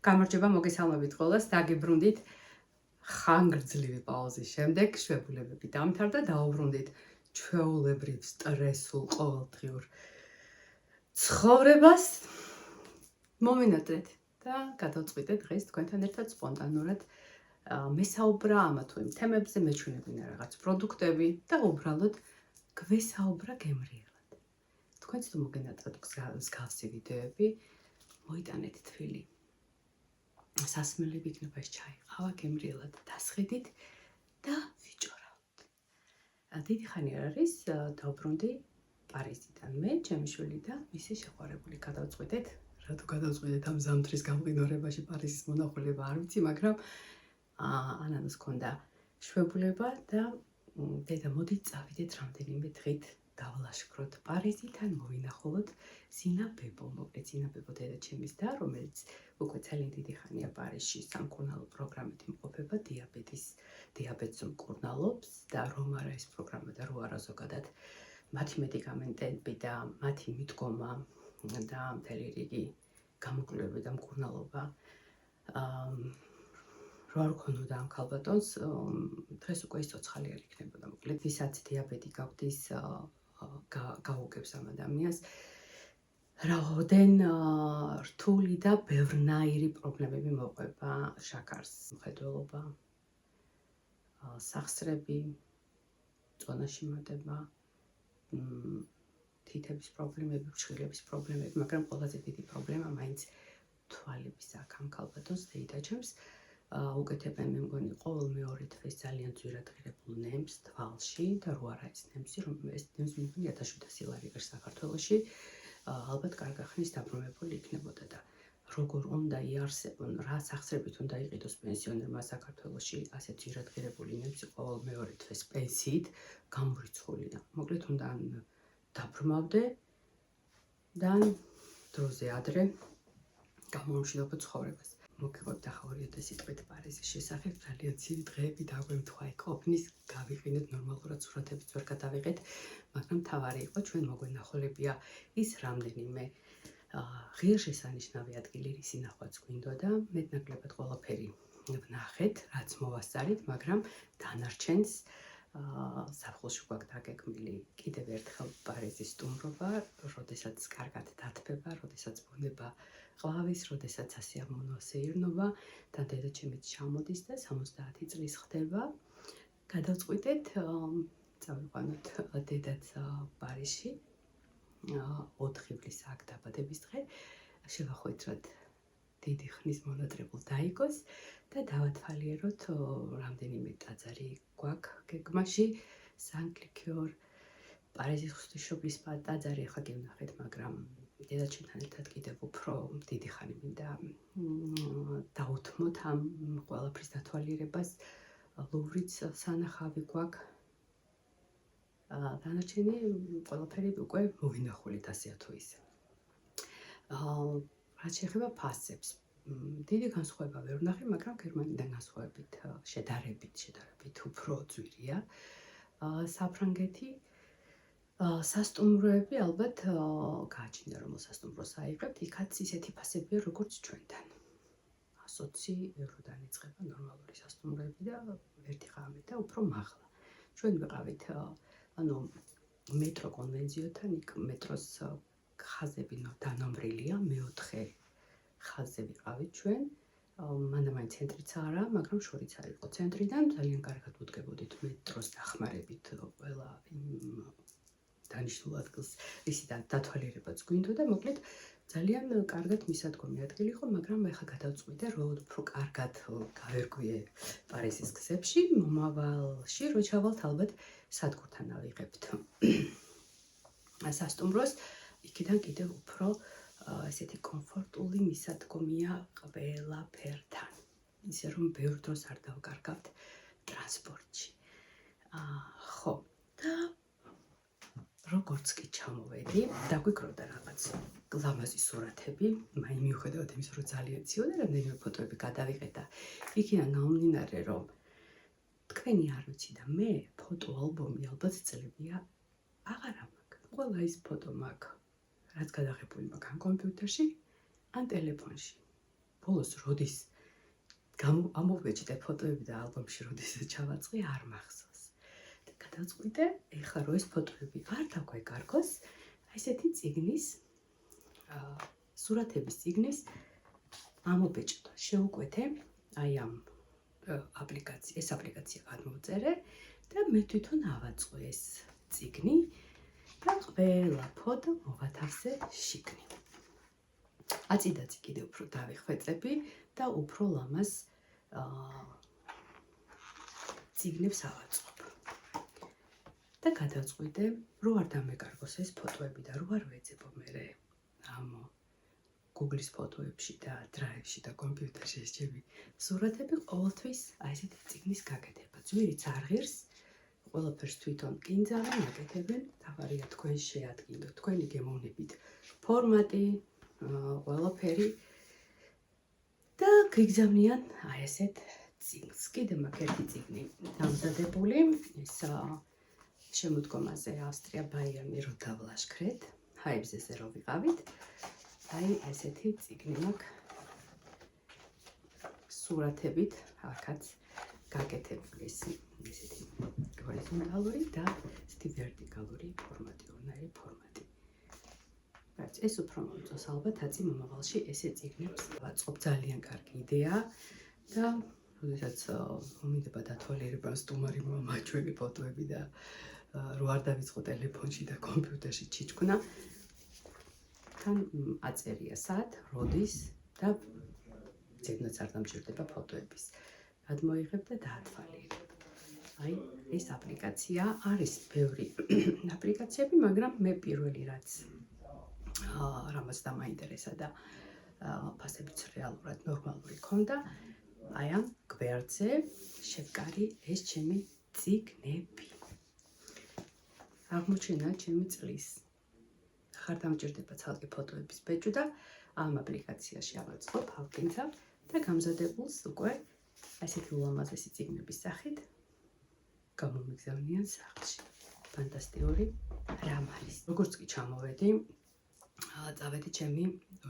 გამარჯობა, მოგესალმებით ყველას. დაგიბრუნდით ხანგრძლივი პაუზის შემდეგ, შვებულებები დამთავრდა, დაუბრუნდით ჩვეულებრივ სტრესულ ყოველდღიურ ცხოვრებას. მომინატრეთ და გადავწყვიტეთ დღეს თქვენთან ერთად სპონტანურად მესაუბრა ამა თუ იმ თემებზე, მეჩვენებინა რაღაც პროდუქტები და უბრალოდ გვესაუბრა გემრიელად. თქვენც თუ მოგენატრეთ მსგავსი ვიდეოები, მოიტანეთ თვილი. სასმელები იქნება ჩაიყავა გემრიელად დასხედით და ვიჭორავთ. დიდი ხანი არ არის, დავბრუნდი პარიზიდან მე, ჩემი შვილი და მისი შეყვარებული. გადავწყვიტეთ, რატო გადავწყვიტეთ ამ ზამთრის გამყინვარებაში პარიზის მონახულება არ ვიცი, მაგრამ ანანოს ჰქონდა შვებულება და დედა მოდით წავიდეთ რამდენიმე დღით დავლაშქროთ პარიზით, ან მოვინახულოთ ზინაბებო, მოკლედ ზინაბებო დედა ჩემის და, რომელიც უკვე ძალიან დიდი ხანია პარიზში სამკურნალო პროგრამით იმყოფება, დიაბეტს მკურნალობს და რომ არა ეს პროგრამა და რო არა ზოგადად მათი მედიკამენტები და მათი მიდგომა და მთელი რიგი გამოკვლევები და მკურნალობა რო არ ქონოდა ამ ქალბატონს, დღეს უკვე ის ცოცხალი არ იქნებოდა. მოკლედ, ვისაც დიაბეტი გაგვდის, გაუგებს ამ ადამიანს რაოდენ რთული და ბევრნაირი პრობლემები მოყვება, შაქარს, მხედველობა, სახსრები, წონაში მატება, თითების პრობლემები, ფრჩხილების პრობლემები, მაგრამ ყველაზე დიდი პრობლემა მაინც თვალების აქ ამ ქალბატონს დეიდაჩემს. უკეთებენ მე მგონი ყოველ მეორე დღეს ძალიან ძვირად ღირებულ ნემს თვალში და რო არა ეს ნემსი, რომ ეს ნემს მე მგონი 1700 ლარი ღირს საქართველოში, ალბათ კარგი ხნის დაბრუნებული იქნებოდა და როგორ უნდა იარსებონ, რა სახსრებით უნდა იყიდოს პენსიონერმა საქართველოში ასე ძვირად ღირებული ნემსი ყოველ მეორე დღეს პენსიით გამორიცხული და მოკლედ უნდა დაბრმავდე და დროზე ადრე გამომშვიდობო ცხოვრებას. მოგიყვებთ ახლა 2000 სიტყვით პარიზის შესახებ, ძალიან ცივი დღეები დაგვემთხვა იქ ყოფნის, გავიყინეთ ნორმალურად სურათებიც ვერ გადავიღეთ, მაგრამ თავარი იყო ჩვენ მოგვენახულებია ის რამდენიმე ღირსშესანიშნავი ადგილი, რისი ნახვაც გვინდოდა, მეტნაკლებად ყველაფერი ვნახეთ, რაც მოვასწარით, მაგრამ დანარჩენს საფხულში გვაქვს დაგეგმილი კიდევ ერთხელ პარიზის სტუმრობა, როდესაც კარგად დათბება, როდესაც ბუნება ყავის, როდესაც ასიამოვნო სეირნობა და დედა ჩემიც ჩამოდის და 70 წლის ხდება. გადავწყვიტეთ წავიყვანოთ დედაც პარიზში 4 ივლისს აქ დაბადების დღე. შევახვედროთ დიდი ხნის მონატრებულ დაიგოს და დავათვალიეროთ რამდენიმე ტაძარი გვაქვს გეგმაში, სან-კლიქიორ, პარიზის ღვთისმშობლის ტაძარი ახლა გევნახეთ, მაგრამ დედაჩემთან ერთად კიდევ უფრო დიდი ხანი მინდა დაუთმოთ ამ ყველაფრის დათვალიერებას. ლუვრიც სანახავი გვაქვს. დანარჩენი ყველაფერი უკვე მოვინახულით ასეა თუ ისე. რაც შეეხება ფასებს, დიდი განსხვავება ვერ ვნახე, მაგრამ გერმანიდან განსხვავებით შედარებით უფრო ძვირია. საფრანგეთი სასტუმროები ალბათ გააჩნია რომ სასტუმროს აიღებთ, იქაც ისეთი ფასებია როგორც ჩვენთან. 120 ევროდან იწყება ნორმალური სასტუმროები და ერთი ღამე და უფრო მაღლა. ჩვენ ვიყავით მეტრო კონვენციოთან, იქ მეტროს ხაზები დანომრილია, მეოთხე ხაზზე ვიყავით ჩვენ. მანდამაინც ცენტრიც არა, მაგრამ შორიც არ იყო ცენტრიდან, ძალიან კარგად ვუდგებოდით მეტროს დახმარებით ყველა დანიშნულ ადგილს, ისიდან დათვალიერებაც გვინდოდა, მოკლედ ძალიან კარგად მისადგომი ადგილი იყო, მაგრამ ეხლა გადავწყვიტე, რომ უფრო კარგად გავერკვიე პარიზის გზებში, მომავალში რო ჩავალთ, ალბათ სადგურთან ავიღებთ სასტუმროს, იქიდან კიდევ უფრო ესეთი კომფორტული მისადგომია ყველაფერთან. ისე რომ ბევრ დროს არ დავკარგავთ ტრანსპორტში. ხო, და როგორც კი ჩამოვედი, დაგვიკროდა რაღაც ლამაზი სურათები, მიუხედავად იმისა, რომ ძალიან ციოდა, რამდენიმე ფოტოები გადავიღეთ და იქიდან გამომდინარე, რომ თქვენი არ ვიცი და მე ფოტო ალბომი ალბათ წლებია აღარ მაქვს. ყველა ის ფოტო მაქვს, რაც გადაღებული მაქვს ან კომპიუტერში, ან ტელეფონში. ბოლოს როდის ამოვეჭდე ფოტოები და ალბომში როდის ჩავაწყი არ მახსოვს. და გადავწყვიტე, ეხლა რო ეს ფოტოები არ დაგვეკარგოს, ესეთი წიგნის სურათების წიგნის ამობეჭდა. შევუკვეთე აი ამ ეს აპლიკაცია გადმოვწერე და მე თვითონ ავაწყო ეს წიგნი და ყველა ფოტო მოვათავსე შიგნით. აწიდაცი კიდე უფრო დავიხვეწები და უფრო ლამაზ წიგნებს ავაწყობ. და გადავწყვიტე, რო არ დამეკარგოს ეს ფოტოები და რო არ ვეძებო მე ამ Google-ის ფოტოებში და Drive-ში და კომპიუტერში ეს ჩემი სურათები ყოველთვის აი ესეთი წიგნის გაკეთება. ძვირიც არ ღირს, ყველაფერს თვითონ კინძავენ, აკეთებენ, თავარია თქვენ შეადგინოთ, თქვენი გემოვნებით ფორმატი, ყველაფერი და გიგზავნიან აი ესეთ წიგნს. კიდე მაქვს ერთი წიგნი დამზადებული, ეს შემოდგომაზე ავსტრია ბაიერნი რო დავლაშქრეთ, ჰაიბზეზე რო ვიყავით. აი ესეთი წიგნი მაქვს სურათებით, აქაც გაკეთებული ესეთი ჰორიზონტალური და ესეთი ვერტიკალური ფორმატი, ორნაირი ფორმატი. ეს უფრო მომწონს ალბათ აწი მომავალში ესე წიგნებს ვაწყობ. ძალიან კარგი იდეა და როდესაც მომინდება დათვალიერება სტუმარი მომაჩვენი ფოტოები და რო არ დავიწყო ტელეფონში და კომპიუტერში ჩიჩქნა, თან აწერია სად, როდის და ძებნაც არ დამჭირდება ფოტოების. გადმოიღებ და დაათვალიერებ. აი ეს აპლიკაცია არის ბევრი აპლიკაციები, მაგრამ მე პირველი რაც რამაც დამაინტერესა და ფასებიც რეალურად ნორმალური ქონდა, აი ამ გვერდზე შევკარი ეს ჩემი წიგნები. აღმოჩენა ჩემი წლის. ხარ დამჭირდება ცალკე ფოტოების ბეჭვ და ამ აპლიკაციაში ავაწყობ, ავკინძავ და გამზადებულს უკვე ასეთი ულამაზესი წიგნების სახით გამომიგზავნიან სახლში. ფანტასტიკური რამ არის. როგორც კი ჩამოვედი, წავედი ჩემი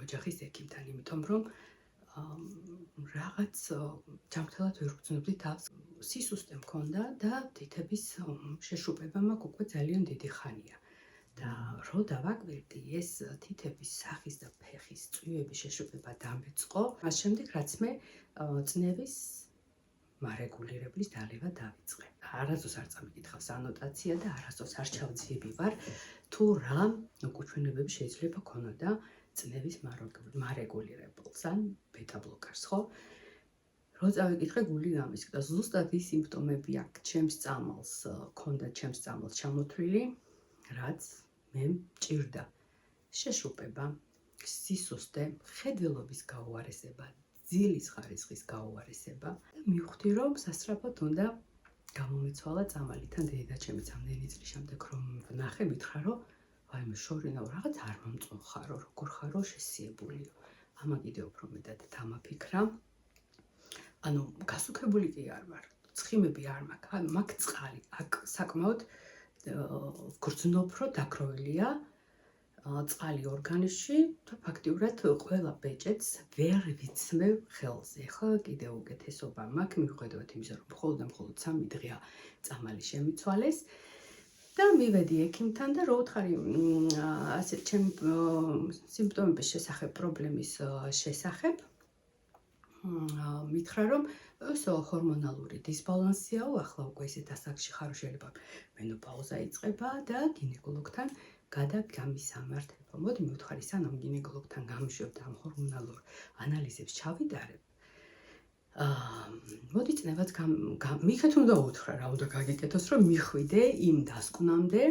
ოჯახის ექიმთან, იმიტომ რომ რაღაც ჯანმრთელად ვერ ვგრძნობდი თავს. სისუსტე მქონდა და თითების შეშუპება მაქვს უკვე ძალიან დიდი ხანია. და რო დავაკვირდი ეს თითების სახის და ფეხის წვივების შეშუპება დამეწყო, მას შემდეგ რაც მე წნევის მარეგულირებლის დალევა დავიწყე. არასდროს არ წამიკითხავს ანოტაცია და არასდროს არ ჩავძიები ვარ თუ რა უკუჩვენებები შეიძლება ქონოდა წნევის მარეგულირებელს ან ბეტა-ბლოკერს, ხო? რო წავიკითხე, გული გამისკდა. ზუსტად ის სიმპტომები აქვს ჩემს წამალს, ქონდა ჩემს წამალს ჩამოთვლილი, რაც მე მჭირდა. შეშუპება, სისუსტე, ხედველობის გაუარესება, ძილის ხარისხის გაუარესება და მივხვდი, რომ სასწრაფოდ უნდა გამომეცვალა წამალი. თან დედაჩემიც ამდენი წლის შემდეგ რომ ვნახე, მითხრა, რომ ვაიმე შორინაო, რაღაც არ მომწონხარო, როგორ ხარო შესიებულიო. ამა კიდე უფრო მეტად დამაფიქრა. ანუ გასუქებული კი არ ვარ, ცხიმები არ მაქვს, მაქვს წყალი, აქ საკმაოდ გრძნობრო დაგროვილია წყალი ორგანიზმში და ფაქტიურად ყველა ბეჭედს ვერ ვიცმევ ხელზე. ხო, კიდე უკეთესობა მაქვს, მიუხედავად იმისა, რომ მხოლოდ 3 დღეა წამალი შემიცვალეს და მივედი ექიმთან და რო უთხარი ასე ჩემ სიმპტომების შესახებ, პრობლემის შესახებ, მითხრა, რომ ეს ჰორმონალური დისბალანსიაო, ახლა უკვე ისეთ ასაკში ხარ, შეიძლება მენოპაუზა იწყება და გინეკოლოგთან გადაგამისამართება. მოდი მივთხარი, სანამ გინეკოლოგთან გამიშვებ და ამ ჰორმონალურ ანალიზებს ჩავიდარებ. მოდი წნევაც მიხეთ უნდა უთხრა, რა უნდა გაგიკეთოს, რომ მიხვიდე იმ დასკვნამდე,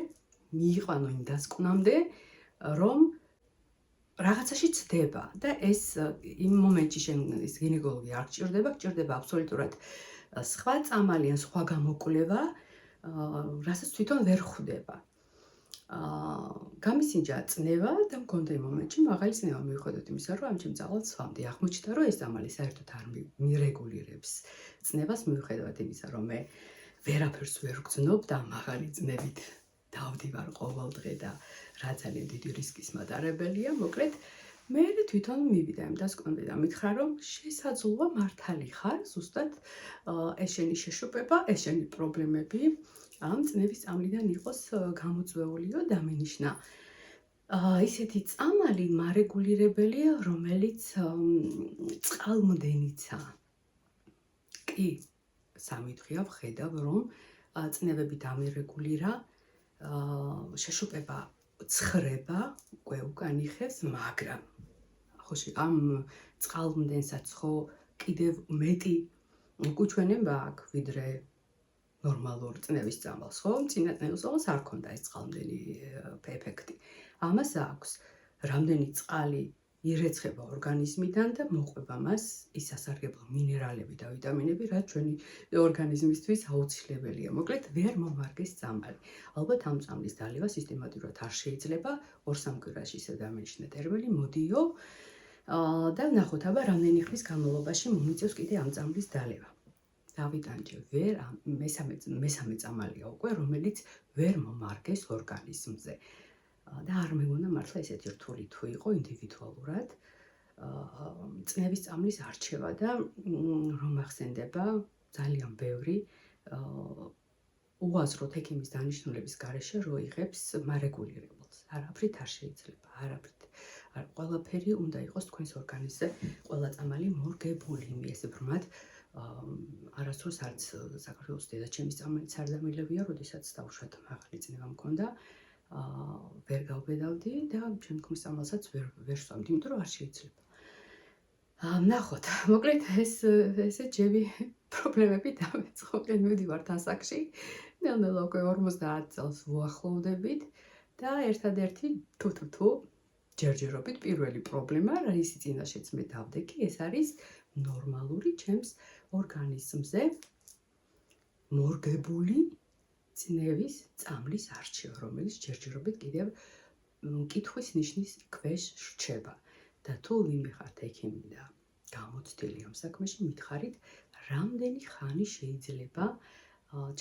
მიიყვანო იმ დასკვნამდე, რომ რაღაცაში ცდება და ეს იმ მომენტში შენ ის გინეკოლოგი არ გჭირდება, გჭირდება აბსოლუტურად სხვა წამალი ან სხვა გამოკვლევა, რასაც თვითონ ვერ ხვდება. გამისინჯა წნევა და მქონდა იმ მომენტში მაღალი წნევა, მიუხედავად იმისა, რომ ამ ჩემ წამალს ვამდი. აღმოჩნდა, რომ ეს წამალი საერთოდ არ მირეგულირებს წნევას, მიუხედავად იმისა, რომ მე ვერაფერს ვერ ვგრძნობ და მაღალი წნევით დავდივარ ყოველ დღე და რა ძალიან დიდი რისკის მატარებელია. მოკლედ, მე თვითონ მივიდა იმ დასკვნამდე და მითხრა, რომ შესაძლოა მართალი ხარ, ზუსტად ეს შენი შეშუპება, ეს შენი პრობლემები ამ წნევის წამლიდან იყოს გამოწვეულიო დამენიშნა. ისეთი წამალი მარეგულირებელია, რომელიც წყალმდენიცაა. კი, სამი დღეა ვხედავ, რომ წნევები დამირეგულირა, შეშუპება ცხრება, უკვე უკან იხევს, მაგრამ ხოში ამ წყალმდენსაც ხო კიდევ მეტი უკუჩვენება აქვს, ვიდრე ნორმალური წნევის წამალს, ხო? წინა წნევის წამალს არ ქონდა ეს წყალმდენი ეფექტი. ამას აქვს, რამდენი წყალი ირეცხება ორგანიზმიდან და მოყვება მას ის სასარგებლო მინერალები და ვიტამინები, რაც ჩვენი ორგანიზმისთვის აუცილებელია. მოკლედ, ვერ მომარგეს წამალი. ალბათ ამ წამლის დალევა სისტემატურად არ შეიძლება, 2-3 კვირაში ისევ დამენიშნა ტერმინი, მოდიო და ვნახოთ, აბა რამდენი ხნის განმავლობაში მომიწევს კიდე ამ წამლის დალევა. დავიტანჯე, ვერ მესამე წამალია უკვე, რომელიც ვერ მომარგეს ორგანიზმზე. და არ მეგონა მართლა ესეთი რთული თუ იყო ინდივიდუალურად წნევის წამლის არჩევა და რომ ახსენდება ძალიან ბევრი უაზროდ ექიმის დანიშნულების გარეშე რო იღებს მარეგულირებელს. არაფრით არ შეიძლება, არაფრით. ყველაფერი უნდა იყოს თქვენს ორგანიზმზე, ყველა წამალი მორგებული, ეს ბრმად არასდროს არც საქართველოს დედაჩემის წამალიც არ დამილევია, როდესაც დავუშვათ მაღალი წნევა მქონდა. ვერ გავბედავდი და შემდგომ წამალსაც ვერ ვსვამდი, იმიტომ რომ არ შეიძლება. ვნახოთ, მოკლედ ესე ჯები პრობლემები დამეწყობენ, მივდივართ ასაკში. ნელ-ნელა უკვე 50 წელს ვუახლოვდებით და ერთადერთი თუ ჯერჯერობით პირველი პრობლემა, რისი წინაშეც მე დავდექი, ეს არის ნორმალური ჩემს ორგანიზმზე მორგებული წნევის წამლის არჩევა, რომელიც ჯერჯერობით კიდევ კითხვის ნიშნის ქვეშ რჩება. და თუ ვინმე ხართ ექიმი და გამოცდილი ამ საქმეში, მითხარით, რამდენი ხანი შეიძლება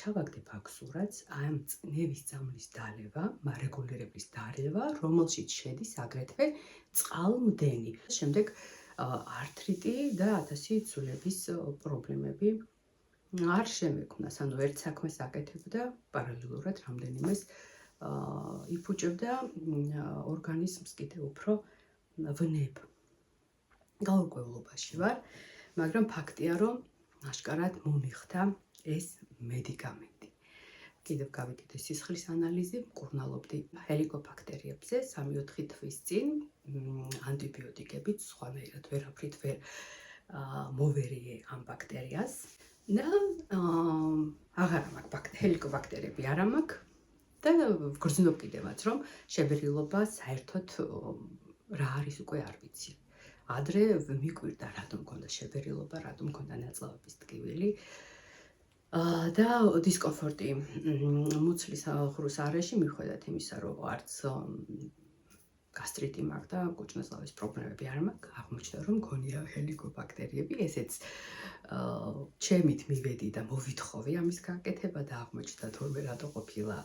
ჩავაგდებ აქ სურათს ამ წნევის წამლის დალევა, მარეგულირების დალევა, რომელშიც შედის აგრეთვე წყალმდენი. შემდეგ ართრიტი და 1000 ცვლილების პრობლემები არ შემექმნას, ანუ ერთ საქმეს აკეთებდა პარალელურად რამდენიმეს იფუჭებდა ორგანიზმს კიდევ უფრო ვნებ. გაურკვევლობაში ვარ, მაგრამ ფაქტია, რომ აშკარად მომიხდა ეს მედიკამენტი. კიდევ გავიკეთე სისხლის ანალიზი, მკურნალობდი ჰელიკობაქტერიებზე 3-4 თვის წინ, ანტიბიოტიკებით, სხვანაირად ვერაფრით ვერ მოვერიე ამ ბაქტერიას. და აღარ მაქვს ჰელიკობაქტერიები არ მაქვს და ვგრძნობ კიდევაც, რომ შებერილობა საერთოდ რა არის უკვე არ ვიცი. ადრე მიკვირდა რატომ მქონდა შებერილობა, რატომ მქონდა ნაწლავების ტკივილი და დისკომფორტი მუცლის ღრუს არეში, მიუხედავად იმისა, რომ არც გასტრიტი მაქვს და კუჭნასლავის პრობლემები არ მაქვს, აღმოჩნდა, რომ მქონია ჰელიკობაქტერიები, ესეც ჩემით მივედი და მოვითხოვე ამის გაკეთება და აღმოჩნდა, თორმე რატო ყოფილა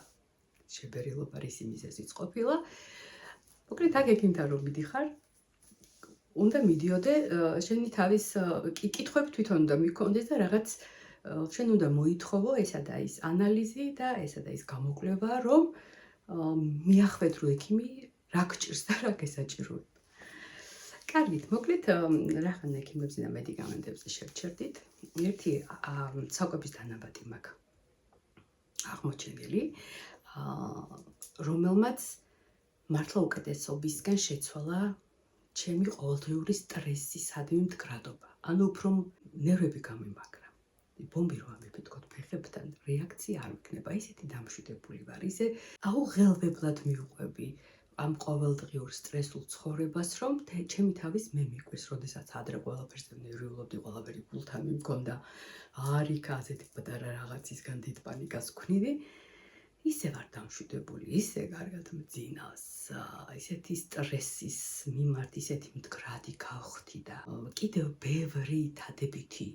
შებერილობა, რისი მიზეზიც ყოფილა. მოკლედ აქ ექიმთან რომ მიდიხარ, უნდა მიდიოდე, შენი თავის კითხვები თვითონ უნდა მიქონდეს და რაღაც შენ უნდა მოითხოვო ესა და ის ანალიზი და ესა და ის გამოკვლევა, რომ მიახვედრო ექიმი რა გჭირს და რა გესაჭიროება. კარგით, მოკლედ რახან ექიმებზე და მედიკამენტებზე შევჩერდით. ერთი საკვების დანაბატი მაქვს აღმოჩენილი, რომელმაც მართლა უკეთესობისგან შეცვალა ჩემი ყოველდღიური სტრესისადმი მდგრადობა. ანუ უფრო ნერვები გამიმაგრა. ბომბი რო ამიფეთქოთ ფეხებთან, რეაქცია არ მქნება. ისეთი დამშვიდებული ვარ, ისე აუღელვებლად მივყვები ამ ყოველდღიურ სტრესულ ცხოვრებას, რომ ჩემი თავის მე მიკვეს, როდესაც ადრე ყველაფერს ნერვიულობდი, ყველაფერი გულთან მიმქონდა, არ იქ ასეთი პატარა რაღაცისგან დიდ პანიკას ვქნიდი. ისე ვარ დამშვიდებული, ისე კარგად მძინავს, ისეთი სტრესის მიმართ, ისეთი მდგრადი გავხდი და კიდევ ბევრი დადებითი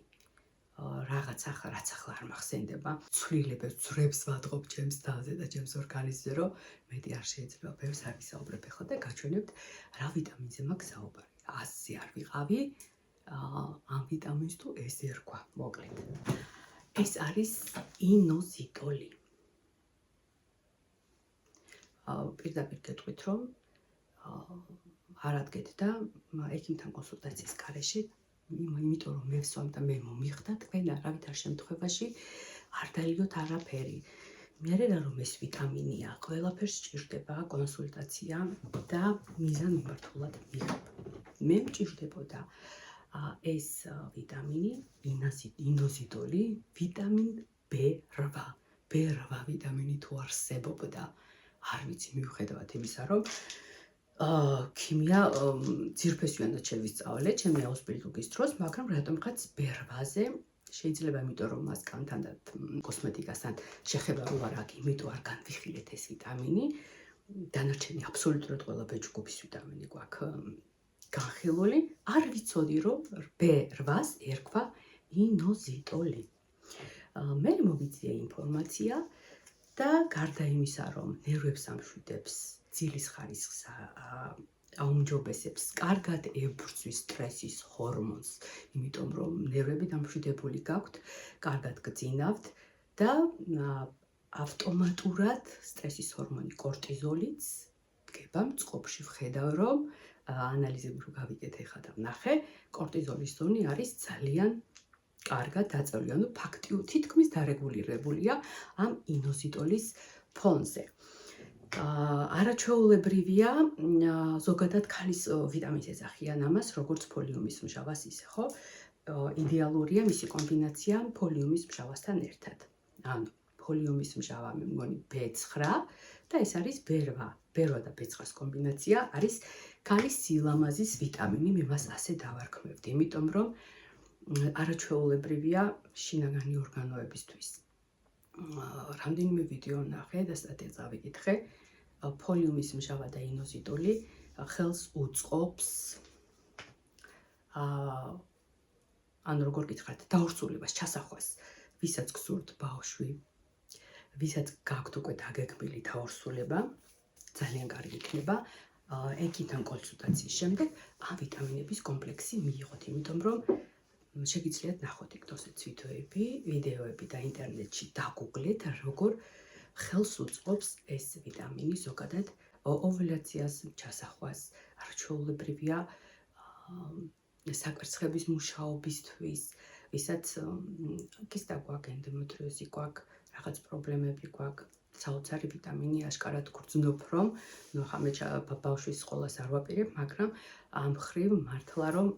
რაღაც რაც ახლა არ მახსენდება, ცვლილებებს, ძვრებს ვადღობ ჩემს თავზე და ჩემს ორგანიზმზე, რომ მეტი არ შეიძლება ბევრს არ ვისაუბრებ ახლა და გაჩვენებთ რა ვიტამინზე მაქვს საუბარი. 100-ზე არ ვიყავი, ამ ვიტამინს თუ ეს ერქვა, მოკლედ. ეს არის ინოზიტოლი. პირდაპირ გეტყვით, რომ არ ადგეთ და ექიმთან კონსულტაციის გარეშე, იმიტომ რომ მე ვსვამ და მე მომიხდა, თქვენ არავითარ შემთხვევაში არ დალიოთ არაფერი. მე რა რომ ეს ვიტამინია, ყველაფერს სჭირდება კონსულტაცია და მიზანმიმართულად მიღება. მე მჭირდებოდა ეს ვიტამინი, ინოზიტოლი, ვიტამინ B8. B8 ვიტამინი თუ არსებობდა, არ ვიცი, მიუხედავად იმისა, რომ ქიმია ძირფესვიანად შევისწავლე ჩემი აუსბილდუგის დროს, მაგრამ რატომღაც B8-ზე შეიძლება, იმიტომ რომ მას კანთან და კოსმეტიკასთან შეხება რო არ აქვს, იმიტომ არ განვიხილეთ ეს ვიტამინი. დანარჩენი აბსოლუტურად ყველა ბეჭდვის ვიტამინი გვაქვს განხილული. არ ვიცოდი, რომ B8-ს ერქვა ინოზიტოლი. მე მოვიწია ინფორმაცია და გარდა იმისა, რომ ნერვებს ამშვიდებს, ძილის ხარისხს აუმჯობესებს, კარგად ებრძვის სტრესის ჰორმონს, იმიტომ რომ ნერვები დამშვიდებული გაქვთ, კარგად გძინავთ და ავტომატურად სტრესის ჰორმონი კორტიზოლიც დგება მწყობში. ვხედავ, რომ ანალიზები რო გავიკეთე ხა და ვნახე, კორტიზოლის ზონი არის ძალიან კარგად დაწეული, ანუ ფაქტიურად თითქმის დარეგულირებულია ამ ინოზიტოლის ფონზე. არაჩვეულებრივია, ზოგადად ქალის ვიტამინს ეძახიან ამას, როგორც ფოლიუმის მჟავას ისე, ხო? იდეალურია მისი კომბინაცია ფოლიუმის მჟავასთან ერთად. ანუ ფოლიუმის მჟავა მე მგონი B9 და ეს არის B8. B8 და B9-ს კომბინაცია არის ქალის სილამაზის ვიტამინი, მე მას ასე დავარქმევდი, იმიტომ რომ არაჩვეულებრივია შინაგანი ორგანოებისთვის. რამდენიმე ვიდეო ვნახე და სტატია წავიკითხე. ფოლიუმის მჟავა და ინოზიტოლი ხელს უწყობს ანუ როგორ გითხრათ, დაორსულებას, ჩასახვას, ვისაც გსურთ ბავშვი, ვისაც გაქვთ უკვე დაგეგმილი დაორსულება, ძალიან კარგი იქნება ექიმთან კონსულტაციის შემდეგ ამ ვიტამინების კომპლექსი მიიღოთ, იმიტომ რომ შეგიძლიათ ნახოთ იქ ვიდეოები და ინტერნეტში დაგუგლეთ, როგორ ხელს უწყობს ეს ვიტამინი ზოგადად ოვულაციას, ჩასახვას, არაჩვეულებრივია საკვერცხლების მუშაობისთვის, ვისაც კისტა გვაქვს, ენდომეტრიოზი გვაქვს, რაღაც პრობლემები გვაქვს, საოცარი ვიტამინი აშკარად გრძნობ, რომ ხამე ბავშვის სკოლას არ ვაპირებ, მაგრამ ამ ხრივ მართლა რომ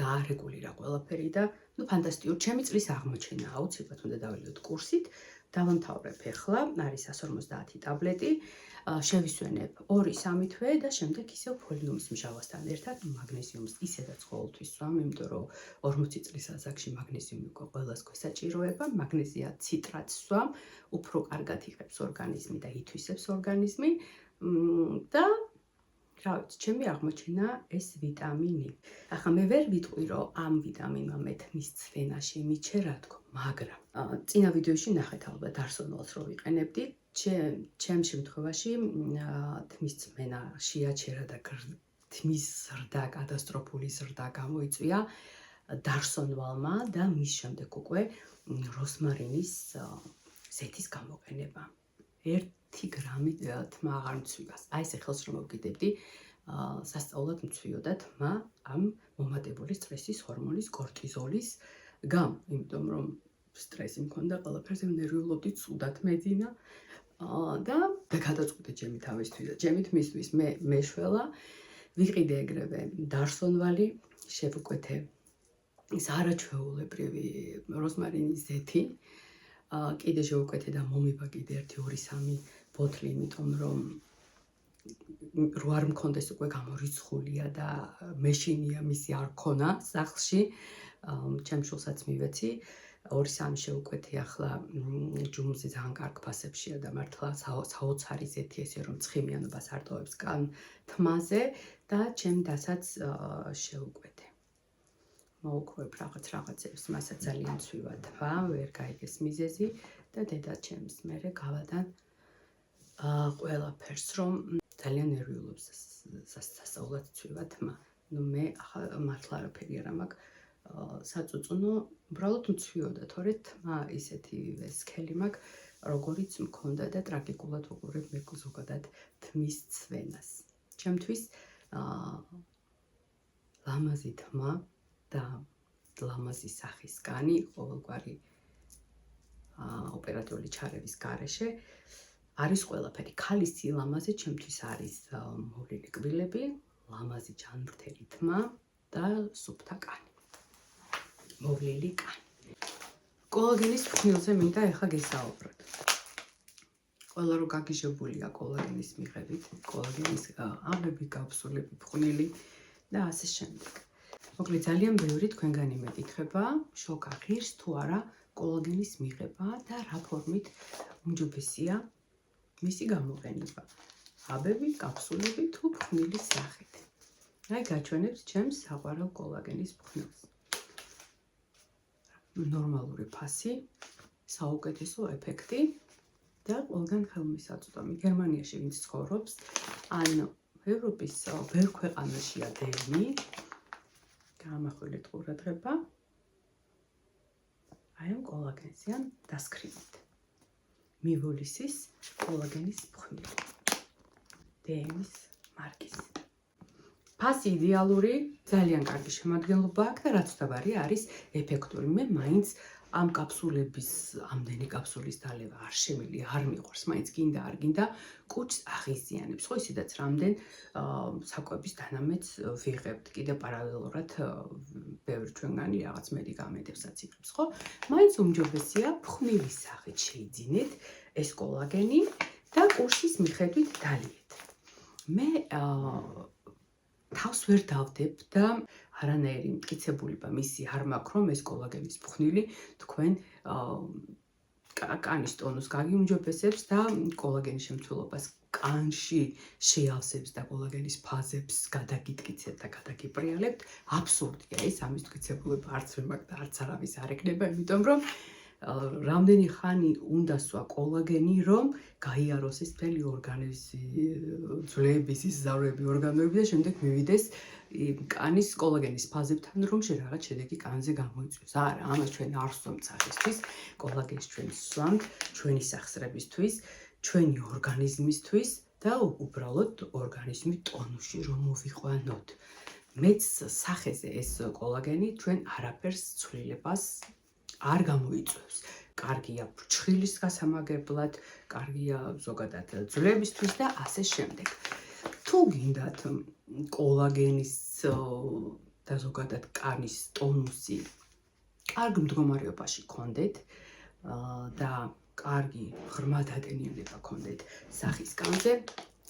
დაარეგულირა ყველაფერი და ფანტასტიკური. ჩემი წლის აღმოჩენა აუცილებლად უნდა დაველიოთ კურსით. დავამთავრებ ახლა, არის 150 ტაბლეტი, შევისვენებ 2-3 თვე და შემდეგ ისევ ფოლიუმის მჟავასთან ერთად მაგნეზიუმს ისედაც ყოველთვის ვსვამ, იმიტომ რომ 40 წლის ასაკში მაგნეზიუმი უკვე ყველას გვესაჭიროება, მაგნეზია ციტრატს ვსვამ, უფრო კარგად იღებს ორგანიზმი და ითვისებს ორგანიზმი და რა ვიცი, ჩემი აღმოჩენა ეს ვიტამინი. ახლა მე ვერ ვიტყვი, რომ ამ ვიტამინმა მე თმის ცვენაში მიჩე, რა თქო, მაგრამ წინა ვიდეოში ნახეთ ალბათ დარსონვალს რო ვიყენებდი, ჩემ შემთხვევაში თმის ცვენა შეაჩერა და თმის ზრდა, კატასტროფული ზრდა გამოიწვია დარსონვალმა და მის შემდეგ უკვე როსმარინის ზეთის გამოყენება. 1 გრამი თმა აღარ მცვიოს. აი ესე ხელს რომ მოვკიდებდი, სასწაულად მცვიოდა თმა ამ მომატებული სტრესის ჰორმონის კორტიზოლის გამო, იმიტომ რომ სტრესი მქონდა, ყველაფერზე ნერვიულობდი, ცუდად მეძინა და გადაწყვიტე ჩემი თავისთვის და ჩემი თმისთვის მე მეშველა, ვიყიდე ეგრევე დარსონვალი, შევუკვეთე ის არაჩვეულებრივი როსმარინის ზეთი. კიდე შევუკვეთე და მომიბა კიდე 1-2-3 ბოთლი, იმიტომ რომ რო არ მქონდეს უკვე გამორიცხულია და მეშინია მისი არ ქონა სახლში, ჩემ შულსაც მივეცი, 2-3 შევუკვეთე ახლა ჯუმზე ძალიან კარგ ფასებშია და მართლა საოცარი ზეთი ესე რომ ცხიმიანობას არ ტოვებს კან თმაზე და ჩემ დასაც შევუკვეთე. მოვუქროებ რაღაცებს, მასაც ძალიან ცვივა თვა, ვერ გაიგეს მიზეზი და დედაჩემს მერე გავადან ყველაფერს, რომ ძალიან ნერვიულობს სასწაულად ცვივა თმა. ნუ მე მართლა არაფერი არ მაქვს საწუწუნო, უბრალოდ მცვიოდა, თორე თმა ისეთი სქელი მაქვს, როგორიც მქონდა და ტრაგიკულად ვუყურებ მე ზოგადად თმის ცვენას. ჩემთვის ლამაზი თმა და ლამაზი სახის კანი ყოველგვარი ოპერატიული ჩარევის გარეშე არის ყველაფერი. ქალის სილამაზე ჩემთვის არის მოვლილი კბილები, ლამაზი ჯანმრთელი თმა და სუფთა კანი. მოვლილი კანი. კოლაგენის ფხვნილზე მინდა ახლა გესაუბროთ. ყველა რო გაგიჟებულია კოლაგენის მიღებით, კოლაგენის ამები, კაფსულები, ფხვნილი და ასე შემდეგ. მოკლედ ძალიან ბევრი თქვენგანი მეკითხება, შოკა ღირს თუ არა კოლაგენის მიღება და რა ფორმით უმჯობესია მისი გამოყენება. აბები, კაფსულები თუ ფხვნილის სახით. აი გაჩვენებთ ჩემს საყვარელ კოლაგენის ფხვნილს. ნორმალური ფასი, საუკეთესო ეფექტი და ყველგან ხელმისაწვდომი. გერმანიაში ვინც ცხოვრობს, ან ევროპის ბევრ ქვეყანაშია დევნი. გამახვილეთ ყურადღება. აი ამ კოლაგენზე ან დასკრიბით. მივოლისის კოლაგენის ფხვნილი. დევნის მარკის. ფასი იდეალური, ძალიან კარგი შემადგენლობა აქვს და რაც ვთქვარი არის ეფექტური. მე მაინც ამ კაფსულების, ამდენი კაფსულის დალევა არ შემილი, არ მიყვარს, მაინც გინდა არ გინდა, კუჭს აღიზიანებს. ხო ისედაც რამდენ საკვების დანამედს ვიღებთ. კიდე პარალელურად ბევრი ჩვენგანი რაღაც მედიკამენტებსაც იღებს, ხო? მაინც უმჯობესია ფხვნილის სახით შეიძინეთ ეს კოლაგენი და კურსის მიხედვით დალიეთ. მე თავს ვერ დავდებ და არანაირი მტკიცებულება მისი არ მაქვს, რომ ეს კოლაგენის ფხვნილი თქვენ კანის ტონუს გაგიუმჯობესებს და კოლაგენის შემცველობას კანში შეავსებს და კოლაგენის ფაზებს გადაგიტკიცებთ და გადაგიპრიალებთ. აბსურდია ეს, ამის მტკიცებულება არც ვერ მაქვს და არც არავის არ ეკნება, იმიტომ რომ რამდენი ხანი უნდა სვა კოლაგენი, რომ გაიაროს ეს მთელი ორგანიზმი, ძვლები, სიზაროები, ორგანოები და შემდეგ მივიდეს კანის კოლაგენის ფაზებთან, რომ რაღაც შედეგი კანზე გამოიწვიოს. არა, ამას ჩვენ არ ვსვამთ სახისთვის, კოლაგენს ჩვენ ვსვამთ ჩვენი სახსრებისთვის, ჩვენი ორგანიზმისთვის და უბრალოდ ორგანიზმის ტონუსში რომ მოვიყვანოთ. მეც სახეზე ეს კოლაგენი ჩვენ არაფერს ცვლილებას არ გამოიწვევს. კარგია ფრჩხილის გასამაგებლად, კარგია ზოგადად ძვლებისთვის და ასე შემდეგ. თუ გინდათ კოლაგენის და ზოგადად კანის ტონუსი კარგ მდგომარეობაში გქონდეთ და კარგი ღრმა დატენიანება გქონდეთ სახის კანზე,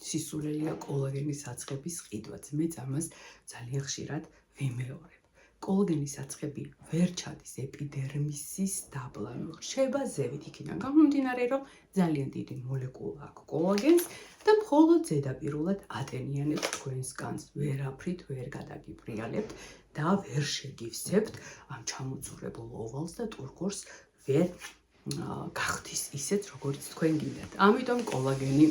სისულელია კოლაგენის აცხების ყიდვაც. მეც ამას ძალიან ხშირად ვიმეორებ. კოლაგენის აცხები ვერ ჩადის ეპიდერმისის დაბლა, რჩება ზევით, იქიდან გამომდინარე, რომ ძალიან დიდი მოლეკულა აქვს კოლაგენს და მხოლოდ ზედაპირულად ატენიანებს თქვენს კანს, ვერაფრით ვერ გადაგიპრიალებთ და ვერ შეგივსებთ ამ ჩამოწურებულ ოვალს და ტურგორს ვერ გახდის ისეთ, როგორც თქვენ გინდათ. ამიტომ კოლაგენი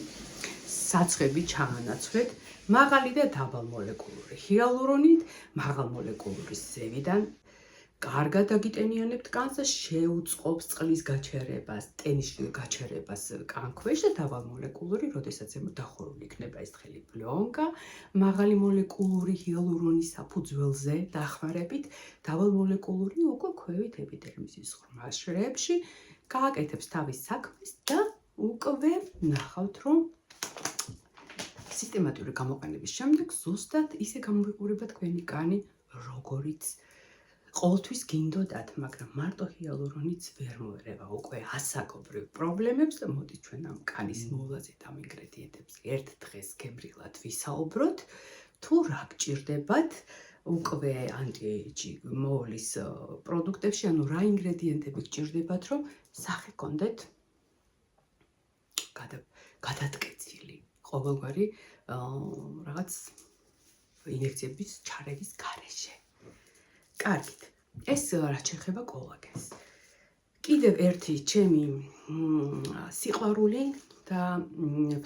საცხები ჩაანაცვლეთ მაღალი და დაბალმოლეკულური ჰიალურონით, მაღალმოლეკულური ზევიდან კარგად აგიტენიანებთ კანს და შეუწყობს წყლის გაჩერებას, ტენის გაჩერებას კანქვეშ და დაბალმოლეკულური, როდესაც დახურული იქნება ეს თხელი ბლონკა, მაღალი მოლეკულური ჰიალურონის საფუძველზე დახმარებით, დაბალმოლეკულური უკვე ქვევით ეპიდერმისის ღრმა შრეებში გააკეთებს თავის საქმეს და უკვე ნახავთ, რომ სისტემატიური გამოყენების შემდეგ ზუსტად ისე გამოვიყურება თქვენი კანი, როგორიც ყოველთვის გინდოდათ, მაგრამ მარტო ჰიალურონიც ვერ მოერევა უკვე ასაკობრივ პრობლემებს და მოდით ჩვენ ამ კანის მოვლაზე და ამ ინგრედიენტებზე ერთ დღეს გემრიელად ვისაუბროთ. თუ რა გჭირდებათ უკვე ანტიეიჯი მოვლის პროდუქტებში, ანუ რა ინგრედიენტები გჭირდებათ, რომ სახე გქონდეთ გადატკეცილი ყოველგვარი რაღაც ინერციების ჩარევის გარეშე. კარგით, ეს რაც შეეხება კოლაგენს. კიდევ ერთი ჩემი სიყვარული და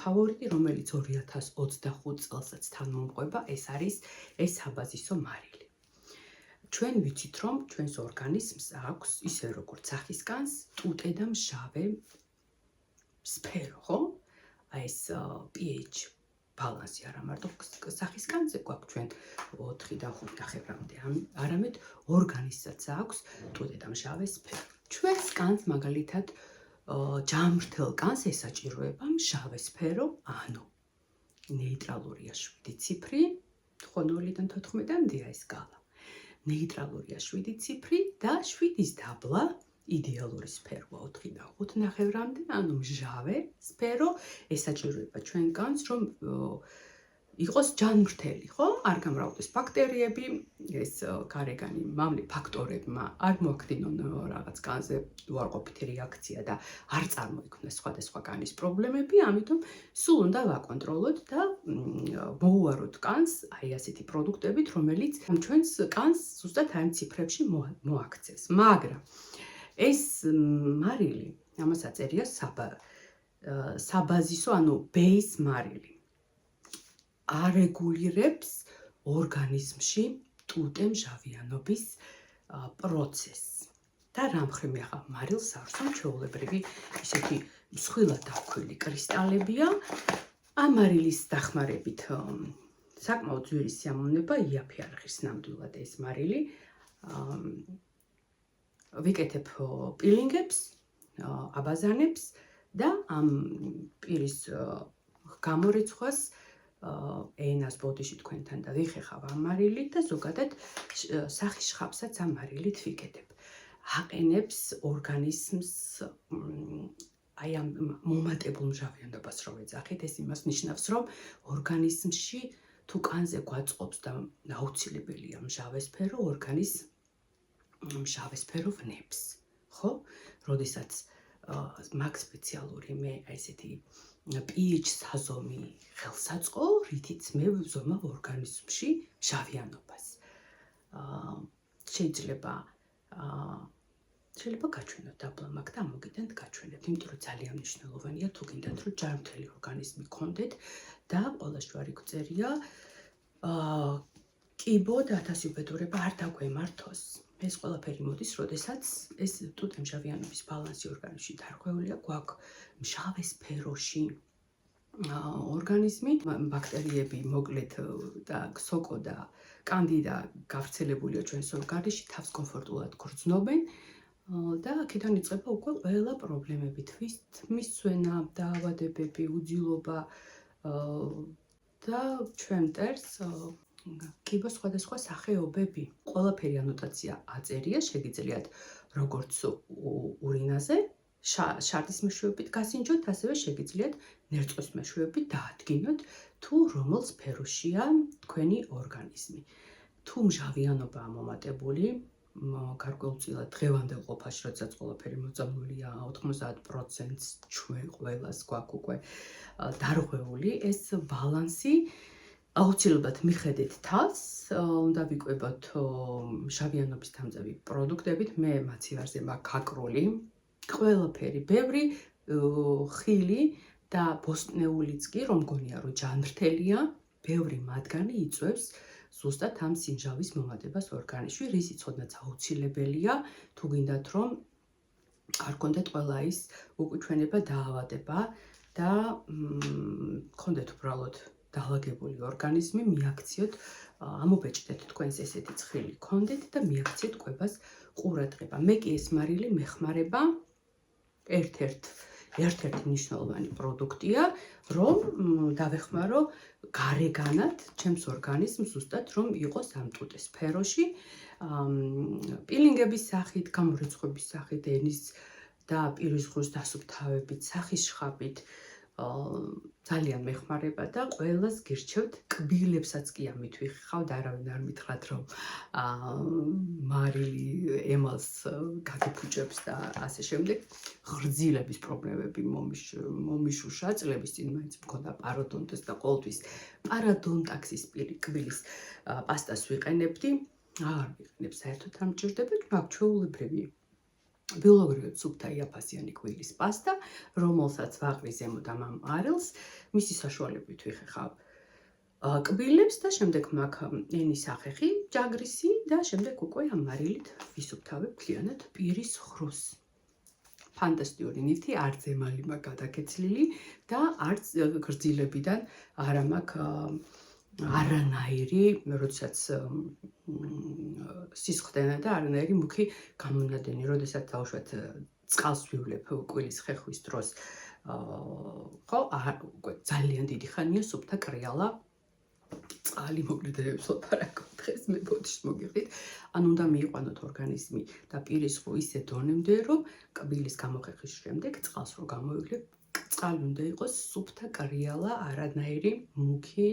ფავორიტი, რომელიც 2025 წელსაც თანმომყვება, ეს არის ეს საბაზისო მარილი. ჩვენ ვიცით, რომ ჩვენს ორგანიზმს აქვს ისე როგორც სახისგანს ტუტე და მჟავე სფერო, ხო? აი ეს pH ბალანსი არა მარტო სახისგანზე გვაქვს ჩვენ 4 და 5 ნახევრამდე, არამედ ორგანიზმსაც აქვს ტუტე და მჟავე სფერო. ჩვენს კანს მაგალითად ჯამრთელ კანს ესაჭიროება მჟავე სფერო, ანუ ნეიტრალურია 7 ციფრი, ხო 0-დან 14-მდეა ეს გალა. ნეიტრალურია 7 ციფრი და 7-ის დაბლა იდეალური სფეროა 4 და 5 ნახევრამდე, ანუ მჟავე სფერო ესაჭიროება ჩვენ კანს, რომ იყოს ჯანმრთელი, ხო? არ გამრავლდეს ბაქტერიები, ეს გარეგანი მამლი ფაქტორებმა არ მოახდინონ რაღაც კანზე უარყოფითი რეაქცია და არ წარმოიქმნას სხვადასხვა კანის პრობლემები, ამიტომ სულ უნდა ვაკონტროლოთ და მოვუაროთ კანს აი ასეთი პროდუქტებით, რომელიც ჩვენს კანს ზუსტად ამ ციფრებში მოაქცევს. მაგრამ ეს მარილი, ამას აწერია საბაზისო, ანუ base მარილი. არეგულირებს ორგანიზმში ტუტე მჟავიანობის პროცესს. და რა მხრივ მე ახლა მარილს ავსვამ, ჩვეულებრივი ისეთი მსხვილად დაქვილი კრისტალებია. ამ მარილის დახმარებით საკმაოდ ძვირი სიამოვნება იაფი არ ღირს ნამდვილად ეს მარილი. ვიკეთებ პილინგებს, აბაზანებს და ამ პირის გამორიცხვას ენას ბოდიში თქვენთან და ვიხეხავ ამ მარილით და ზოგადად სახის შხაპსაც ამ მარილით ვიკეთებ. აყენებს ორგანიზმს აი ამ მომატებულ მჟავიანობას რომ ეძახით, ეს იმას ნიშნავს, რომ ორგანიზმში თუ კანზე გვაწყობს და აუცილებელია მჟავე სფერო, ორგანიზმი მჟავე სფერო ვნებს, ხო? როდესაც მაქვს სპეციალური მე აი ესეთი pH საზომი ხელსაწყო, რითიც მე ვზომავ ორგანიზმში მჟავიანობას. შეიძლება გაჩვენოთ დაბლა მაგ და მოგიდანთ გაჩვენებთ, იმიტომ რომ ძალიან მნიშვნელოვანია თუ გინდათ რომ ჯანმრთელი ორგანიზმი გქონდეთ და ყველა შევარი გწერია კიბო და ათასი უბედურება არ დაგვემართოს. ეს ყველაფერი მოდის, როდესაც ეს ტუტე მჟავიანობის ბალანსი ორგანიზმში დარღვეულია, გვაქვს მჟავე სფეროში ორგანიზმი, ბაქტერიები მოკლედ და სოკო და კანდიდა გავრცელებულია ჩვენს ორგანიზმში, თავს კომფორტულად გრძნობენ და აქედან იწყება უკვე ყველა პრობლემები, თმის წვენა, დაავადებები, უძილობა და ჩვენ მტერს კიბოს სხვადასხვა სახეობები. ყველაფერი ანოტაცია აწერია, შეგიძლიათ როგორც ურინაზე შარდის მეშვეობით გასინჯოთ, ასევე შეგიძლიათ ნერწყვის მეშვეობით დაადგინოთ, თუ რომელ სფეროშია თქვენი ორგანიზმი. თუ მჟავიანობაა მომატებული, გარკვეულწილად დღევანდელ ყოფაში, როდესაც ყველაფერი მოწამლულია 90%-ს ჩვენ ყველას გვაქვს უკვე დარღვეული ეს ბალანსი. აუცილებლად მიხედეთ თავს, უნდა ვიკვებოთ მჟავიანობის დამზადი პროდუქტებით, მე მაცივარზე მაქვს აკროლი, ყველაფერი, ბევრი ხილი და ბოსტნეულიც კი, რომ გონია რომ ჯანმრთელია, ბევრი მათგანი იწვევს ზუსტად ამ სიმჟავის მომატებას ორგანიზმში, რისიც ოდნავ აუცილებელია, თუ გინდათ რომ არ გქონდეთ ყველა ის უკუჩვენება დაავადება და გქონდეთ უბრალოდ დალაგებული ორგანიზმი, მიაქციოთ, ამობეჭდეთ თქვენს ესეთი ცხილი გქონდეთ და მიაქციოთ კვებას ყურადღება. მე კი ეს მარილი მეხმარება ერთ-ერთი მნიშვნელოვანი პროდუქტია, რომ დავეხმარო გარეგანად ჩემს ორგანიზმს ზუსტად რომ იყოს ამ ტუტე სფეროში, პილინგების სახით, გამორიცხვების სახით, ენის და პირის ღრუს დასუფთავებით, სახის შხაპით ძალიან მეხმარება და ყველას გირჩევთ, კბილებსაც კი ამით ვიხავთ, არავინ არ მითხრათ რომ მარილი ემალს გაგიფუჭებს და ასე შემდეგ. ღრძილების პრობლემები მომიშუშა, წლების წინ მაინც მქონდა პაროდონტის და ყოველთვის პარადონტაქსის კბილის პასტას ვიყენებდი. არ ვიყენებ საერთოდ არ მჭირდება, მაქვს ჩვეულებრივი ბიოლოგიურად სუფთა იაფასიანი კბილის პასტა, რომელსაც ვაყრი ზემოდან ამ არელს, მისი საშუალებით ვიხეხავ კბილებს და შემდეგ მაქვს ენის ახეხი, ჯაგრისი და შემდეგ უკვე ამ მარილით ვისუფთავებ მთლიანად პირის ხროს. ფანტასტიკური ნივთი, არც ემალი მაქვს გადაკეცლილი და არც გრძილებიდან არა მაქვს არანაირი, როდესაც სისხლდენა და არანაირი მუქი გამონადენი, როდესაც დავუშვათ წყალს ვივლებ კბილის ხეხვის დროს, ხო, უკვე ძალიან დიდი ხანია სუფთა კრიალა წყალი მოგდებს ლაპარაკობ დღეს მე ბოდიშს მოგიღით, ან უნდა მიიყვანოთ ორგანიზმი და პირის ხრო ისე დონემდე, რომ კბილის გამოხეხვის შემდეგ წყალს რო გამოივლებ, წყალი უნდა იყოს სუფთა კრიალა, არანაირი მუქი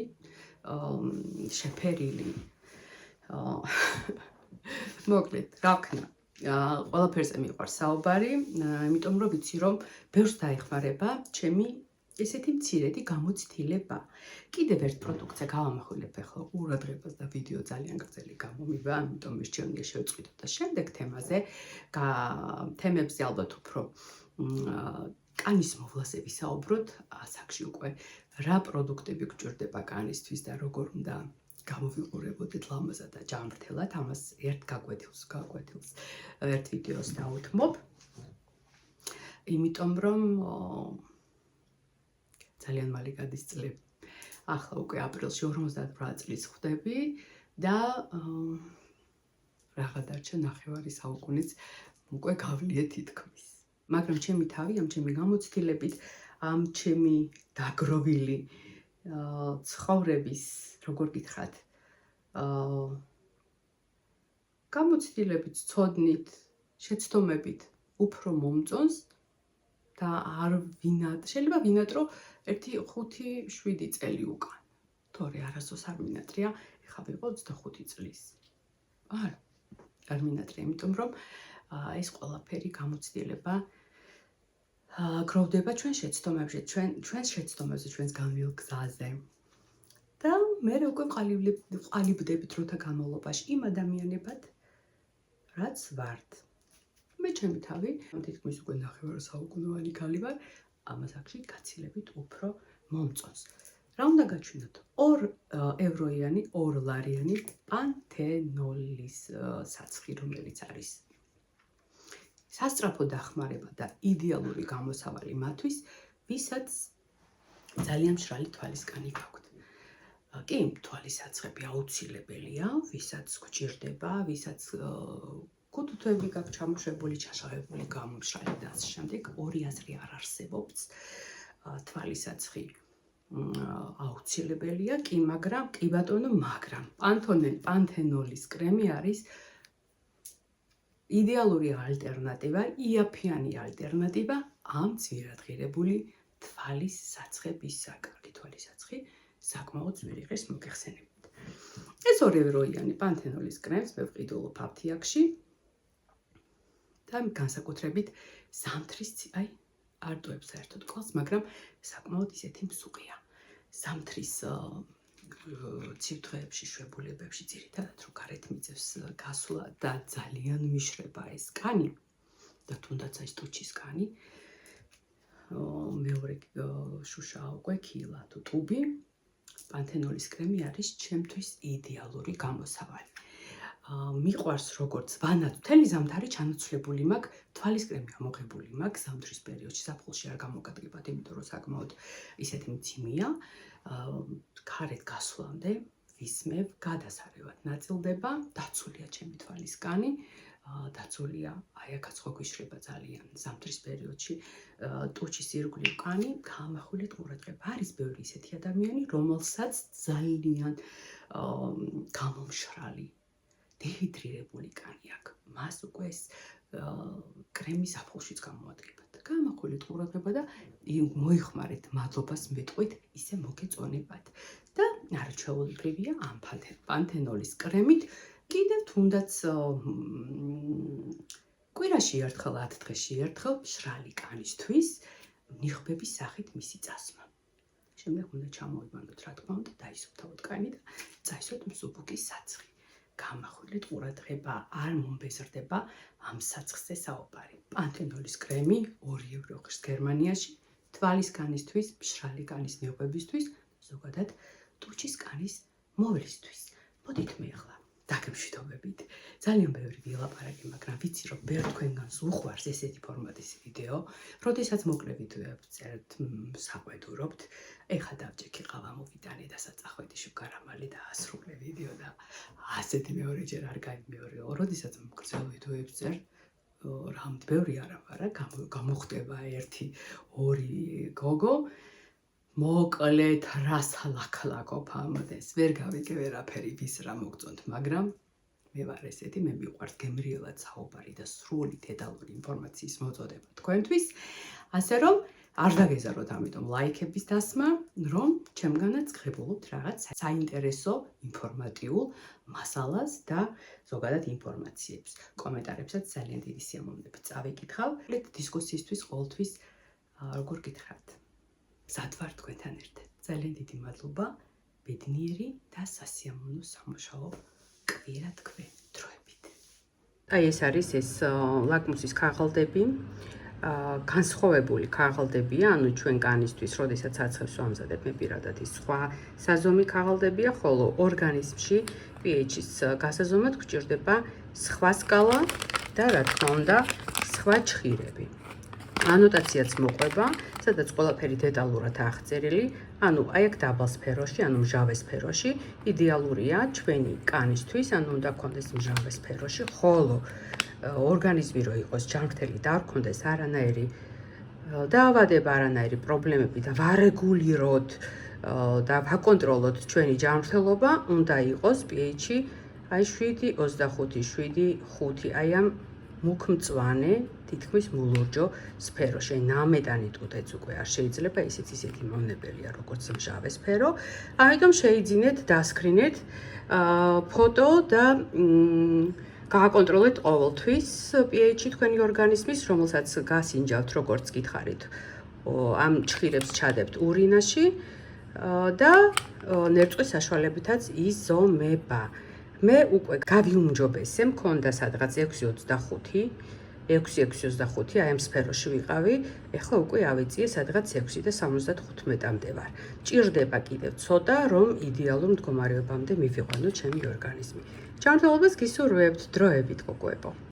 შეფერილი. მოკლედ, რა ვქნა? ყველაფერზე მიყვარს საუბარი, იმიტომ რომ ვიცი რომ ბევრს დაეხმარება ჩემი ესეთი მცირედი გამოცდილება. კიდევ ერთ პროდუქტზე გავამახვილებ ახლა ყურადღებას და ვიდეო ძალიან გრძელი გამომივა, ამიტომ მირჩევნია შევწყვიტოთ და შემდეგ თემაზე, თემებზე ალბათ უფრო კანის მოვლაზე ვისაუბროთ, ასაკში უკვე რა პროდუქტები გჭირდება კანისთვის და როგორ უნდა გამოვიყურებოდეთ ლამაზად და ჯანმრთელად, ამას ერთ გაკვეთილს ერთ ვიდეოს დავუთმობ. იმიტომ რომ ძალიან მალე გადის წლები. ახლა უკვე აპრილში 58 წლის ხვდები და რაღა დარჩა ნახევარი საუკუნეც უკვე გავლიე თითქმის. მაგრამ ჩემი თავი ამ ჩემი გამოცდილებით, ამ ჩემი დაგროვილი ცხოვრების, როგორ გითხრათ, გამოცდილებით, ცოდნით, შეცდომებით უფრო მომწონს და არ შეიძლება ვინატრო 1-5-7 წელი უკან. თორე არასდროს არ მინატრია, ეხლა ვიყო 25 წლის. არ მინატრია, იმიტომ რომ ეს ყველაფერი გამოცდილება გროვდება ჩვენ შეცდომებში, ჩვენს შეცდომებზე, ჩვენს განვლილ გზაზე. და მე უკვე ვყალიბდებით დროთა განმავლობაში იმ ადამიანებად, რაც ვართ. მე ჩემი თავი, თითქმის უკვე ნახევარ საუკუნოვანი ქალი ვარ, ამ ასაკში გაცილებით უფრო მომწონს. რა უნდა გაჩვენოთ? 2 ევროიანი, 2 ლარიანი პანთენოლის საცხი, რომელიც არის სასწრაფო დახმარება და იდეალური გამოსავალი მათთვის, ვისაც ძალიან მშრალი თვალისკანი გაქვთ. კი, თვალის საცხები აუცილებელია, ვისაც გვჭირდება, ვისაც კუთუთები გაქვთ ჩამოშებული, ჩაშავებული, გამომშრალი და ასე შემდეგ, ორი აზრი არ არსებობს. თვალის საცხი აუცილებელია, კი, მაგრამ, კი ბატონო, მაგრამ პანთენოლის კრემი არის იდეალური ალტერნატივა, იაფიანი ალტერნატივა ამ ძვირადღირებული თვალის საცხებისა. კარგი თვალის საცხი საკმაოდ ძვირი ღირს მოგეხსენებათ. ეს 2 ევროიანი პანთენოლის კრემს მე ვყიდულობ აფთიაქში და განსაკუთრებით ზამთრის არ ტოვებს საერთოდ კვალს, მაგრამ საკმაოდ ისეთი მსუყია. ზამთრის ცივ-დღეებში, შვებულებებში, ძირითადად რო გარეთ მიწევს გასვლა და ძალიან მიშრება ეს კანი და თუნდაც ეს ტუჩის კანი, მეორე შუშაა უკვე ქილა თუ ტუბი, პანთენოლის კრემი არის ჩემთვის იდეალური გამოსავალი. მიყვარს როგორც ვანად, მთელი ზამთარი ჩანაცვლებული მაქვს, თვალის კრემი ამოღებული მაქვს ზამთრის პერიოდში, ზაფხულში არ გამოგადგებათ, იმიტომ რომ საკმაოდ ისეთი მძიმეა, გარეთ გასვლამდე ვისმევ, გადასარევად ნაწილდება, დაცულია ჩემი თვალის კანი, დაცულია, აქაც ხო გვიშრება ძალიან ზამთრის პერიოდში, ტუჩის ირგვლივ კანი, გამახვილეთ ყურადღება. არის ბევრი ისეთი ადამიანი, რომელსაც ძალიან გამომშრალი დეჰიდრირებული კანი აქვს. მას უკვე ეს კრემი ზაფხულშიც გამოადგებათ. გამახვილეთ ყურადღება და მოიხმარეთ, მადლობას მეტყვით, ისე მოგეწონებათ. და არაჩვეულებრივია ამ პანთენოლის კრემით კიდევ თუნდაც კვირაში ერთხელ, 10 დღეში ერთხელ მშრალი კანისთვის ნიღბების სახით მისი წასვლა. შემდეგ უნდა ჩამოვიბანოთ, რა თქმა უნდა, დაისუფთავოთ კანი და წაისვოთ მსუბუქი საცხი. გამახვილეთ ყურადღება არ მომბეზრდება ამ საცხზე საუბარი. პანთენოლის კრემი 2 ევრო ღირს გერმანიაში, თვალის კანისთვის, მშრალი კანის ნიღბებისთვის, ზოგადად ტუჩის კანის მოვლისთვის. მოდით მე ახლა დაგემშვიდობებით. ძალიან ბევრი ვილაპარაკე, მაგრამ ვიცი რომ ბევრ თქვენგანს უყვარს ესეთი ფორმატის ვიდეო, როდესაც მოკლე ვიდეოებს წერთ, საყვედურობთ. ეხლა დავჭექი ყავამოვიდანე და საწახვედი შუქარამალი და ასრულე ვიდეო და ასეთი მეორეჯერ არ გამიმეორეო. როდესაც გრძელ ვიდეოებს წერთ, რამთ ბევრი არა ვარა, გამოხდება 1-2 გოგო. მოკლედ რას ლაქლაკობ ამდეს, ვერ გავიგე ვერაფერი ვის რა მოგწონთ, მაგრამ მე ვარ ესეთი, მე მიყვარს გემრიელად საუბარი და სრული დეტალური ინფორმაციის მოწოდება თქვენთვის, ასე რომ არ დაგეზაროთ ამიტომ ლაიქების დასმა, რომ ჩემგანაც ღებულობთ რაღაც საინტერესო ინფორმატიულ მასალას და ზოგადად ინფორმაციებს. კომენტარებსაც ძალიან დიდი სიამოვნებით წავიკითხავ. დისკუსიისთვის ყოველთვის როგორ გითხრათ? Sad ვარ თქვენთან ერთად. ძალიან დიდი მადლობა. ბედნიერი და სასიამოვნო სამუშაო კვირა თქვენ დროებით. აი ეს არის ეს ლაკმუსის ქაღალდები. განსხვავებული ქაღალდებია, ანუ ჩვენ კანისთვის, როდესაც აცხვევს ვამზადებ, მე პირადად ის სხვა საზომი ქაღალდებია, ხოლო ორგანიზმში pH-ის გასაზომად გვჭირდება სხვა სკალა და რა თქმა უნდა, სხვა ჭხირები. ანოტაციაც მოყვება, სადაც ყველაფერი დეტალურად აღწერილი, ანუ აი აქ დაბალ სფეროში, ანუ მჟავე სფეროში, იდეალურია ჩვენი კანისთვის, ანუ უნდა გქონდეს მჟავე სფეროში, ხოლო ორგანიზმი რო იყოს ჯანმრთელი და არ გქონდეს არანაირი დაავადება, არანაირი პრობლემები და ვარეგულიროთ და ვაკონტროლოთ ჩვენი ჯანმრთელობა, უნდა იყოს pH-ი აი 7.25-7.5, აი ამ მუქმწვანე, თითქმის მულურჯო სფეროში, აი ნამედანი ტუტეც უკვე არ შეიძლება, ისიც ისეთი მავნებელია, როგორც მჟავე სფერო. ამიტომ შეიძინეთ, დასკრინეთ ფოტო და გააკონტროლეთ ყოველთვის pH-ი თქვენი ორგანიზმის, რომელსაც გასინჯავთ, როგორც გითხარით, ამ ჭხირებს ჩადებთ ურინაში და ნერწყვის საშუალებითაც იზომება. მე უკვე გავიუმჯობესე, მქონდა სადღაც 6.25, 6.25 აი ამ სფეროში ვიყავი, ეხლა უკვე ავეწიე სადღაც 6.75-მდე ვარ. ჭირდება კიდევ ცოტა, რომ იდეალურ მდგომარეობამდე მივიყვანო ჩემი ორგანიზმი. ჯანმრთელობას გისურვებთ, დროებით გოგოებო.